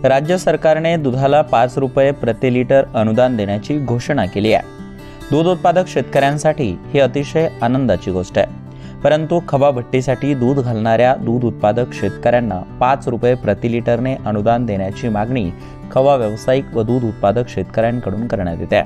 राज्य सरकारने दुधाला 5 रुपये प्रति लिटर अनुदान देण्याची घोषणा केली आहे। दूध उत्पादक शेतकऱ्यांसाठी ही अतिशय आनंदाची गोष्ट आहे। परंतु खवा भट्टीसाठी दूध घालणाऱ्या दूध उत्पादक शेतकऱ्यांना 5 रुपये प्रति लिटरने अनुदान देण्याची मागणी खवा व्यावसायिक व दूध उत्पादक शेतकऱ्यांकडून करण्यात येते।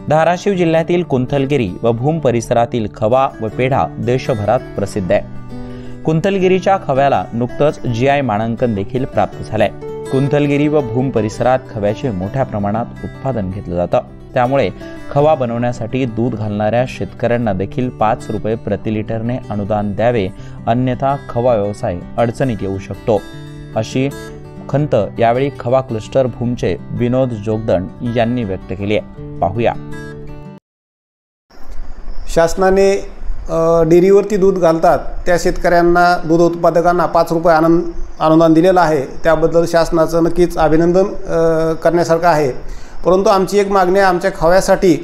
धाराशिव जिल्ह्यातील कुंथलगिरी व भूम परिसरातील खवा व पेढा देशभरात प्रसिद्ध आहे। कुंथलगिरीच्या खव्याला नुकतंच GI मानांकन देखील प्राप्त झालंय। कुंथलगिरी व भूम परिसरात खव्याचे मोठ्या प्रमाणात उत्पादन घेतलं जातं। त्यामुळे खवा बनवण्यासाठी दूध घालणाऱ्या शेतकऱ्यांना देखील 5 रुपये प्रति लिटरने अनुदान द्यावे, अन्यथा खवा व्यवसाय अडचणीत येऊ शकतो, अशी खंत यावेळी खवा क्लस्टर भूमचे विनोद जोगदंड यांनी व्यक्त केली आहे। पाहूया। शासनाने डेअरीवरती दूध घालतात त्या शेतकऱ्यांना, दूध उत्पादकांना 5 रुपये अनुदान दिलेलं आहे। त्याबद्दल शासनाचं नक्कीच अभिनंदन करण्यासारखं आहे। परंतु आमची एक मागणी आहे, आमच्या खव्यासाठी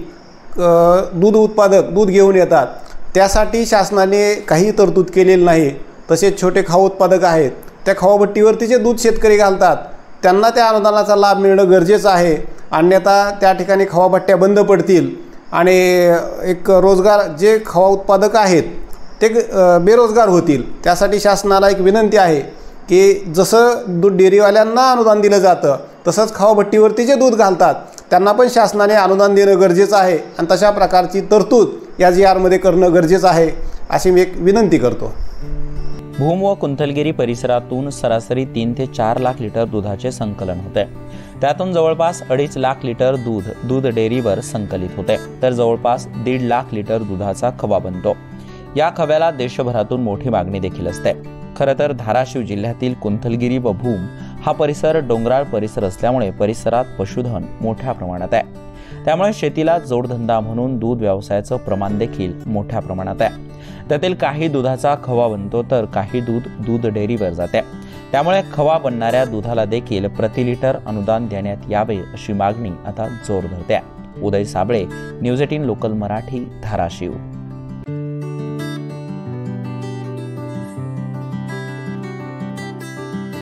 दूध उत्पादक दूध घेऊन येतात, त्यासाठी शासनाने काही तरतूद केलेली नाही। तसेच छोटे खवा उत्पादक आहेत, त्या खवाभट्टीवरती जे दूध शेतकरी घालतात त्यांना त्या अनुदानाचा लाभ मिळणं गरजेचं आहे, अन्यथा त्या ठिकाणी खवाभट्ट्या बंद पडतील आणि एक रोजगार, जे खवा उत्पादक आहेत ते बेरोजगार होतील। त्यासाठी शासनाला एक विनंती आहे की जसं दूध डेअरीवाल्यांना अनुदान दिलं जातं तसंच खवाभट्टीवरती जे दूध घालतात त्यांना पण शासनाने अनुदान देणं गरजेचं आहे आणि तशा प्रकारची तरतूद या GR मध्ये करणं गरजेचं आहे, अशी मी एक विनंती करतो। भूम व कुंथलगिरी परिसरातून सरासरी 3 ते 4 लाख लिटर दुधाचे संकलन होते। त्यातून जवळपास 2.5 लाख लिटर दूध डेअरीवर संकलित होते, तर जवळपास 1.5 लाख लिटर दुधाचा खवा बनतो। या खव्याला देशभरातून मोठी मागणी देखील असते। खरं तर धाराशिव जिल्ह्यातील कुंथलगिरी व भूम हा परिसर डोंगराळ परिसर असल्यामुळे परिसरात पशुधन मोठ्या प्रमाणात आहे। त्यामुळे शेतीला जोडधंदा म्हणून दूध व्यवसायाचं प्रमाण देखील मोठ्या प्रमाणात आहे। त्यातील काही दुधाचा खवा बनतो तर काही दूध डेअरीवर जाते। त्यामुळे खवा बनणाऱ्या दुधाला देखील प्रति लिटर अनुदान देण्यात यावे, अशी मागणी आता जोर धरते। उदय साबळे, न्यूज 18 लोकल मराठी, धाराशिव।